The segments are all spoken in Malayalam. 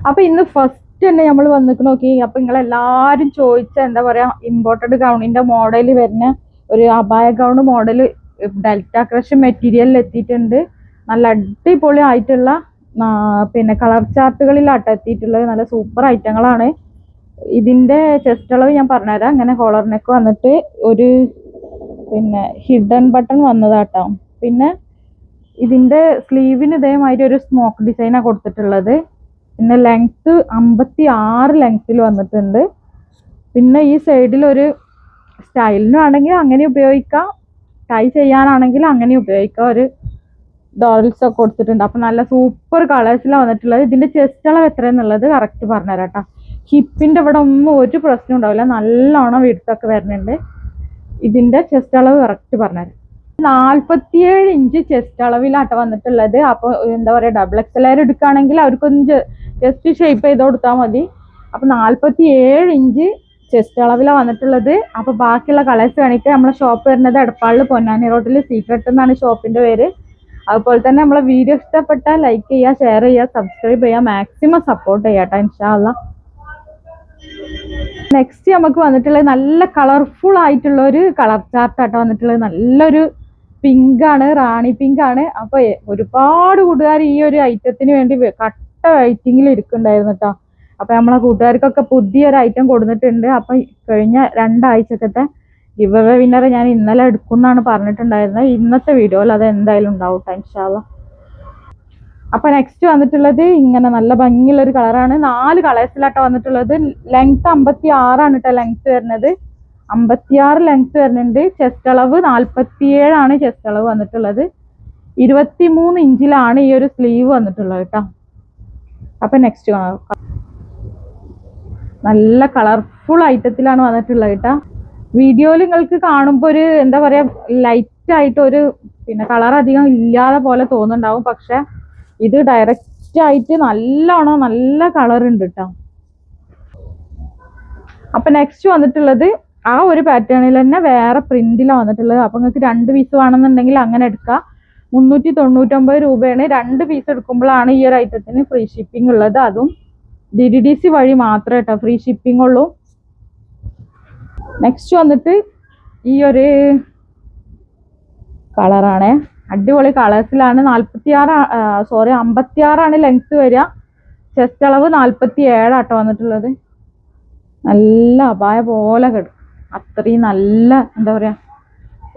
അപ്പൊ ഇന്ന് ഫസ്റ്റ് തന്നെ നമ്മൾ വന്നിട്ട് നോക്കി. അപ്പൊ നിങ്ങളെല്ലാരും ചോദിച്ച എന്താ പറയാ ഇമ്പോർട്ടഡ് ഗൗണിന്റെ മോഡൽ വരുന്ന ഒരു അബായ ഗൗൺ മോഡൽ ഡെൽറ്റ ക്രഷ് മെറ്റീരിയലിൽ എത്തിയിട്ടുണ്ട്. നല്ല അടിപൊളി ആയിട്ടുള്ള പിന്നെ കളർ ചാർട്ടുകളിലാട്ട് എത്തിയിട്ടുള്ളത്. നല്ല സൂപ്പർ ഐറ്റങ്ങളാണ്. ഇതിന്റെ ചെസ്റ്റ് അളവ് ഞാൻ പറഞ്ഞുതരാം. അങ്ങനെ കോളർ നെക്ക് വന്നിട്ട് ഒരു പിന്നെ ഹിഡൻ ബട്ടൺ വന്നതാട്ടോ. പിന്നെ ഇതിന്റെ സ്ലീവിന് ഇതേമാതിരി ഒരു സ്മോക്ക് ഡിസൈനാണ് കൊടുത്തിട്ടുള്ളത്. പിന്നെ ലെങ്ത് 56 ലെങ്ത്തിൽ വന്നിട്ടുണ്ട്. പിന്നെ ഈ സൈഡിൽ ഒരു സ്റ്റൈലിനാണെങ്കിൽ അങ്ങനെ ഉപയോഗിക്കാം, ടൈ ചെയ്യാനാണെങ്കിൽ അങ്ങനെ ഉപയോഗിക്കാം. ഒരു ഡോൾസ് ഒക്കെ കൊടുത്തിട്ടുണ്ട്. അപ്പൊ നല്ല സൂപ്പർ കളേഴ്സിലാണ് വന്നിട്ടുള്ളത്. ഇതിന്റെ ചെസ്റ്റ് അളവ് എത്രയെന്നുള്ളത് കറക്റ്റ് പറഞ്ഞുതരാം കേട്ടോ. ഹിപ്പിന്റെ ഇവിടെ ഒന്നും ഒരു പ്രശ്നം ഉണ്ടാവില്ല, നല്ലോണം വിടുത്തൊക്കെ വരുന്നുണ്ട്. ഇതിന്റെ ചെസ്റ്റ് അളവ് കറക്റ്റ് പറഞ്ഞുതരാം. 47 ഇഞ്ച് ചെസ്റ്റ് അളവിലാട്ട വന്നിട്ടുള്ളത്. അപ്പൊ എന്താ പറയാ ഡബിൾ എക്സൽ എടുക്കുകയാണെങ്കിൽ അവർക്കൊന്ന് ജസ്റ്റ് ഷേപ്പ് ചെയ്ത് കൊടുത്താൽ മതി. അപ്പൊ 47 ഇഞ്ച് ചെസ്റ്റ് അളവിലാണ് വന്നിട്ടുള്ളത്. അപ്പൊ ബാക്കിയുള്ള കളേഴ്സ് കാണിക്കുക. നമ്മളെ ഷോപ്പ് വരുന്നത് എടപ്പാളിൽ പൊന്നാനി റോഡിൽ സീക്രട്ട് എന്നാണ് ഷോപ്പിന്റെ പേര്. അതുപോലെ തന്നെ നമ്മളെ വീഡിയോ ഇഷ്ടപ്പെട്ടാൽ ലൈക്ക് ചെയ്യുക, ഷെയർ ചെയ്യുക, സബ്സ്ക്രൈബ് ചെയ്യുക, മാക്സിമം സപ്പോർട്ട് ചെയ്യാട്ടോ ഇൻഷാ അല്ലാഹ്. നെക്സ്റ്റ് നമുക്ക് വന്നിട്ടുള്ളത് നല്ല കളർഫുൾ ആയിട്ടുള്ള ഒരു കളർ ചാർട്ടാട്ടോ വന്നിട്ടുള്ളത്. നല്ലൊരു പിങ്ക് ആണ്, റാണി പിങ്ക് ആണ്. അപ്പൊ ഒരുപാട് കൂട്ടുകാർ ഈ ഒരു ഐറ്റത്തിന് വേണ്ടി കട്ട വെയിറ്റിംഗിൽ ഇരിക്കുന്നുണ്ടായിരുന്നു കേട്ടോ. അപ്പൊ നമ്മളെ കൂട്ടുകാർക്കൊക്കെ പുതിയൊരു ഐറ്റം കൊടുത്തിട്ടുണ്ട്. അപ്പൊ കഴിഞ്ഞ 2 ആഴ്ചക്കത്തെ ഗിവ് അവേ വിന്നറെ ഞാൻ ഇന്നലെ എടുക്കുന്നാണ് പറഞ്ഞിട്ടുണ്ടായിരുന്നത്. ഇന്നത്തെ വീഡിയോയിൽ അത് എന്തായാലും ഉണ്ടാവും ഇൻഷാ അല്ലാഹ്. അപ്പൊ നെക്സ്റ്റ് വന്നിട്ടുള്ളത് ഇങ്ങനെ നല്ല ഭംഗിയുള്ള ഒരു കളറാണ്. 4 കളേഴ്സിലാട്ടോ വന്നിട്ടുള്ളത്. ലെങ്ത് 56 ആണ് കേട്ടോ ലെങ്ത് വരുന്നത്. 56 ലെങ്ത് വരുന്നുണ്ട്. ചെസ്റ്റ് അളവ് 47 ആണ് ചെസ്റ്റ് അളവ് വന്നിട്ടുള്ളത്. 23 ഇഞ്ചിലാണ് ഈ ഒരു സ്ലീവ് വന്നിട്ടുള്ളത് കേട്ടോ. അപ്പൊ നെക്സ്റ്റ് നല്ല കളർഫുൾ ഐറ്റത്തിലാണ് വന്നിട്ടുള്ളത് കേട്ടോ. വീഡിയോയിൽ നിങ്ങൾക്ക് കാണുമ്പോൾ ഒരു എന്താ പറയാ ലൈറ്റ് ആയിട്ട് ഒരു പിന്നെ കളർ അധികം ഇല്ലാതെ പോലെ തോന്നുന്നുണ്ടാവും. പക്ഷെ ഇത് ഡയറക്റ്റ് ആയിട്ട് നല്ലോണം നല്ല കളർ ഉണ്ട് കേട്ടോ. അപ്പൊ നെക്സ്റ്റ് വന്നിട്ടുള്ളത് ആ ഒരു പാറ്റേണിൽ തന്നെ വേറെ പ്രിന്റിലാണ് വന്നിട്ടുള്ളത്. അപ്പൊ നിങ്ങൾക്ക് 2 പീസ് വേണമെന്നുണ്ടെങ്കിൽ അങ്ങനെ എടുക്കാം. 399 രൂപയാണ്. 2 പീസ് എടുക്കുമ്പോഴാണ് ഈ ഒരു ഐറ്റത്തിന് ഫ്രീ ഷിപ്പിംഗ് ഉള്ളത്. അതും DDDC വഴി മാത്രമേ കേട്ടോ ഫ്രീ ഷിപ്പിംഗ് ഉള്ളൂ. നെക്സ്റ്റ് വന്നിട്ട് ഈ ഒരു കളറാണ്. അടിപൊളി കളേഴ്സിലാണ്. 56 ആണ് ലെങ്ത് വരിക. ചെസ്റ്റ് അളവ് 47 ആട്ടോ വന്നിട്ടുള്ളത്. നല്ല അപായ പോലെ കിട്ടും. അത്രയും നല്ല എന്താ പറയാ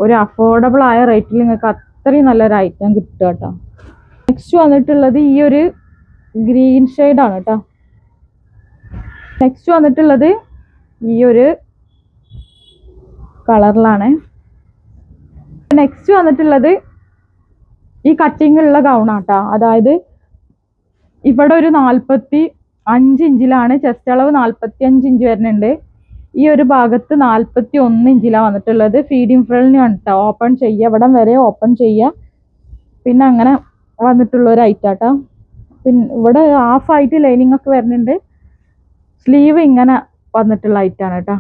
ഒരു അഫോർഡബിൾ ആയ റേറ്റിൽ നിങ്ങൾക്ക് അത്രയും നല്ലൊരു ഐറ്റം കിട്ടുക കേട്ടോ. നെക്സ്റ്റ് വന്നിട്ടുള്ളത് ഈ ഒരു ഗ്രീൻ ഷെയ്ഡാണ് കേട്ടോ. നെക്സ്റ്റ് വന്നിട്ടുള്ളത് ഈ ഒരു കളറിലാണ്. നെക്സ്റ്റ് വന്നിട്ടുള്ളത് ഈ കട്ടിങ്ങുള്ള ഗൗണാട്ടോ. അതായത് ഇവിടെ ഒരു 45 ഇഞ്ചിലാണ് ചെസ്റ്റ് അളവ്. 45 ഇഞ്ച് വരുന്നുണ്ട്. ഈ ഒരു ഭാഗത്ത് 41 ഇഞ്ചിലാണ് വന്നിട്ടുള്ളത്. ഫീഡിങ് ഫ്രണ്ടിനാണ് കേട്ടോ. ഓപ്പൺ ചെയ്യുക, ഇവിടം വരെ ഓപ്പൺ ചെയ്യുക. പിന്നെ അങ്ങനെ വന്നിട്ടുള്ള ഒരു ഐറ്റാട്ടോ. പിന്നെ ഇവിടെ ഹാഫ് ആയിട്ട് ലൈനിങ് ഒക്കെ വരുന്നുണ്ട്. സ്ലീവ് ഇങ്ങനെ വന്നിട്ടുള്ള ഐറ്റാണ് കേട്ടോ.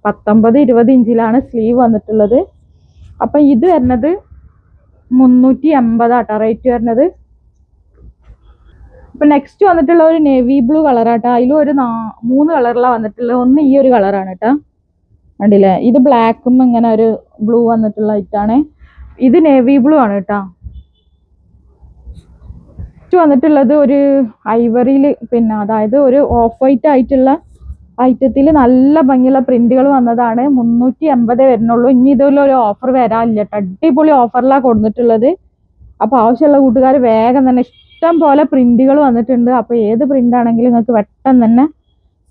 19-20 ഇഞ്ചിലാണ് സ്ലീവ് വന്നിട്ടുള്ളത്. അപ്പൊ ഇത് വരുന്നത് 380 ആട്ടോ റേറ്റ് വരുന്നത്. അപ്പൊ നെക്സ്റ്റ് വന്നിട്ടുള്ള ഒരു നേവി ബ്ലൂ കളറാട്ടോ. അതിലും ഒരു 3 കളറിലാണ് വന്നിട്ടുള്ളത്. ഒന്ന് ഈ ഒരു കളറാണ് കേട്ടോ, കണ്ടില്ലേ? ഇത് ബ്ലാക്കും ഇങ്ങനെ ഒരു ബ്ലൂ വന്നിട്ടുള്ള ഐറ്റാണ്. ഇത് നേവി ബ്ലൂ ആണ് കേട്ടോ. നെക്സ്റ്റ് വന്നിട്ടുള്ളത് ഒരു ഐവറിയിൽ പിന്നെ അതായത് ഒരു ഓഫ് വൈറ്റ് ആയിട്ടുള്ള ഐറ്റത്തിൽ നല്ല ഭംഗിയുള്ള പ്രിന്റുകൾ വന്നതാണ്. 380 വരുന്നുള്ളൂ. ഇനി ഇതിലൊരു ഓഫർ വരാനില്ല കേട്ടോ. അടിപൊളി ഓഫറിലാണ് കൊടുത്തിട്ടുള്ളത്. അപ്പൊ ആവശ്യമുള്ള കൂട്ടുകാർ വേഗം തന്നെ, ഇഷ്ടം പോലെ പ്രിന്റുകൾ വന്നിട്ടുണ്ട്. അപ്പൊ ഏത് പ്രിന്റ് ആണെങ്കിലും നിങ്ങൾക്ക് പെട്ടെന്ന് തന്നെ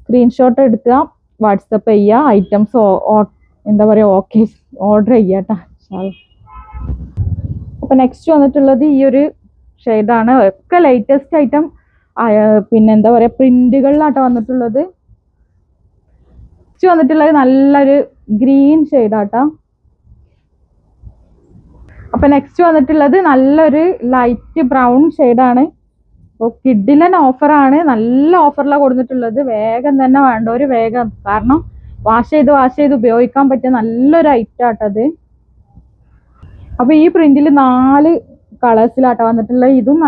സ്ക്രീൻഷോട്ട് എടുക്കുക, വാട്സപ്പ് ചെയ്യുക, ഐറ്റംസ് എന്താ പറയാ ഓക്കെ ഓർഡർ ചെയ്യാട്ടോ. അപ്പൊ നെക്സ്റ്റ് വന്നിട്ടുള്ളത് ഈ ഒരു ഷെയ്ഡാണ്. ഒക്കെ ലേറ്റസ്റ്റ് ഐറ്റം പിന്നെ എന്താ പറയാ പ്രിന്റുകളിലാട്ടോ വന്നിട്ടുള്ളത്. നെക്സ്റ്റ് വന്നിട്ടുള്ളത് നല്ലൊരു ഗ്രീൻ ഷെയ്ഡാട്ടോ. അപ്പൊ നെക്സ്റ്റ് വന്നിട്ടുള്ളത് നല്ലൊരു ലൈറ്റ് ബ്രൗൺ ഷെയ്ഡാണ്. അപ്പോൾ കിഡിലൻ ഓഫറാണ്. നല്ല ഓഫറിലാണ് കൊടുത്തിട്ടുള്ളത്. വേഗം തന്നെ വേണ്ടവര് വേഗം, കാരണം വാഷ് ചെയ്ത് ഉപയോഗിക്കാൻ പറ്റിയ നല്ലൊരു ഐറ്റാട്ടത്. അപ്പൊ ഈ പ്രിന്റിൽ 4 കളേഴ്സിലാട്ടോ വന്നിട്ടുള്ളത്. ഇതും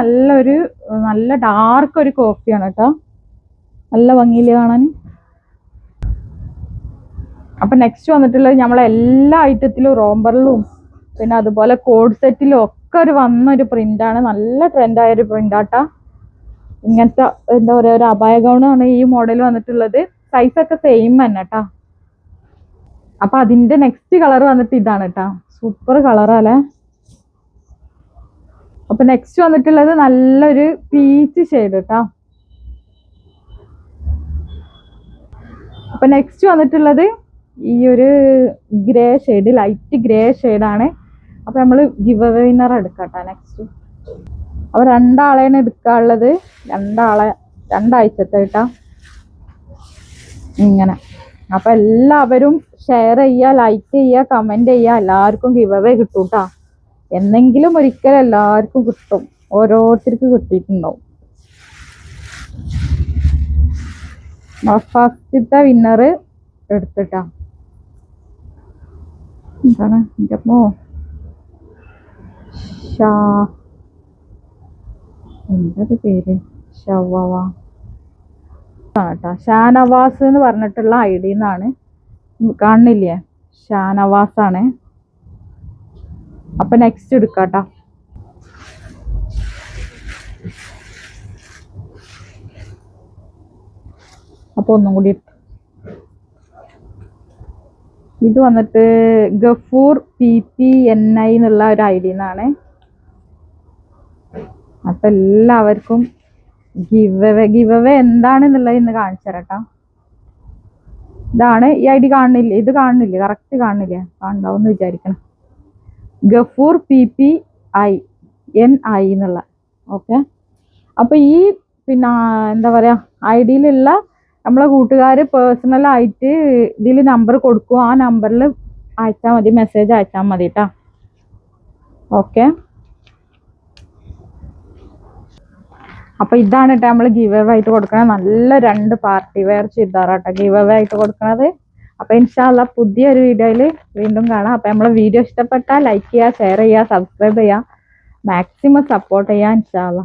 നല്ല ഡാർക്ക് ഒരു കോഫിയാണ് കേട്ടോ. നല്ല ഭംഗിയില് കാണാൻ. അപ്പൊ നെക്സ്റ്റ് വന്നിട്ടുള്ളത് നമ്മളെ എല്ലാ ഐറ്റത്തിലും റോംബറിലും പിന്നെ അതുപോലെ കോഡ് സെറ്റിലും ഒക്കെ വന്നൊരു പ്രിന്റാണ്. നല്ല ട്രെൻഡായ ഒരു പ്രിന്റാട്ടാ. ഇങ്ങനത്തെ എന്താ പറയാ ഒരു അബായ ഗൗണാണ് ഈ മോഡൽ വന്നിട്ടുള്ളത്. സൈസൊക്കെ സെയിം തന്നെ കേട്ടാ. അപ്പൊ അതിന്റെ നെക്സ്റ്റ് കളർ വന്നിട്ട് ഇതാണ് കേട്ടാ. സൂപ്പർ കളറാല്ലേ. അപ്പൊ നെക്സ്റ്റ് വന്നിട്ടുള്ളത് നല്ലൊരു പീച്ച് ഷെയ്ഡ് കേട്ടാ. അപ്പൊ നെക്സ്റ്റ് വന്നിട്ടുള്ളത് ഈ ഒരു ഗ്രേ ഷെയ്ഡ്, ലൈറ്റ് ഗ്രേ ഷെയ്ഡാണ്. അപ്പൊ നമ്മള് ഗിവ് അവേ വിന്നർ എടുക്കാട്ടാ നെക്സ്റ്റ്. അപ്പൊ രണ്ടാളെയാണ് എടുക്കാനുള്ളത്. രണ്ടാഴ്ചത്തെ കേട്ടാ ഇങ്ങനെ. അപ്പൊ എല്ലാവരും ഷെയർ ചെയ്യുക, ലൈക്ക് ചെയ്യുക, കമന്റ് ചെയ്യുക. എല്ലാവർക്കും ഗിവ് അവേ കിട്ടും കേട്ടാ. എന്നെങ്കിലും ഒരിക്കലും എല്ലാവർക്കും കിട്ടും. ഓരോരുത്തർക്ക് കിട്ടിയിട്ടുണ്ടാവും. ഫസ്റ്റത്തെ വിന്നർ എടുത്തിട്ടാ. എന്താണ് എൻ്റെ അമ്മോ, എന്താ പേര്, ഷാനവാസ് എന്ന് പറഞ്ഞിട്ടുള്ള ഐഡി എന്നാണ്. കാണുന്നില്ലേ, ഷാനവാസ് ആണ്. അപ്പൊ നെക്സ്റ്റ് എടുക്കാട്ടാ. അപ്പൊ ഒന്നും കൂടി ഇത് വന്നിട്ട് ഗഫൂർ PPNI എന്നുള്ള ഒരു ഐഡി എന്നാണ്. അപ്പൊ എല്ലാവർക്കും ഗിവ് അവേ എന്താണെന്നുള്ളത് ഇന്ന് കാണിച്ചു തരട്ടാ. ഇതാണ് ഈ ഐഡി. കാണുന്നില്ലേ, ഇത് കാണുന്നില്ലേ, കറക്റ്റ് കാണുന്നില്ലേ, കാണണ്ടാവുമെന്ന് വിചാരിക്കണം. ഗഫൂർ PPNI എന്നുള്ള. ഓക്കെ. അപ്പൊ ഈ പിന്നെ എന്താ പറയാ ഐഡിയിലുള്ള നമ്മളെ കൂട്ടുകാർ പേഴ്സണലായിട്ട് ഇതിൽ നമ്പർ കൊടുക്കും. ആ നമ്പറിൽ അയച്ചാൽ മതി, മെസ്സേജ് അയച്ചാൽ മതി കേട്ടാ. ഓക്കെ. അപ്പൊ ഇതാണ് കേട്ടോ നമ്മൾ ഗിവ് അവേ ആയിട്ട് കൊടുക്കണത്. നല്ല 2 പാർട്ടി വെയർ ചുരിദാറാട്ടോ ഗിവ് അവേ ആയിട്ട് കൊടുക്കണത്. അപ്പൊ ഇൻഷാല്ല പുതിയൊരു വീഡിയോയിൽ വീണ്ടും കാണാം. അപ്പൊ നമ്മളെ വീഡിയോ ഇഷ്ടപ്പെട്ടാൽ ലൈക്ക് ചെയ്യുക, ഷെയർ ചെയ്യുക, സബ്സ്ക്രൈബ് ചെയ്യുക, മാക്സിമം സപ്പോർട്ട് ചെയ്യുക ഇൻഷാല്ല.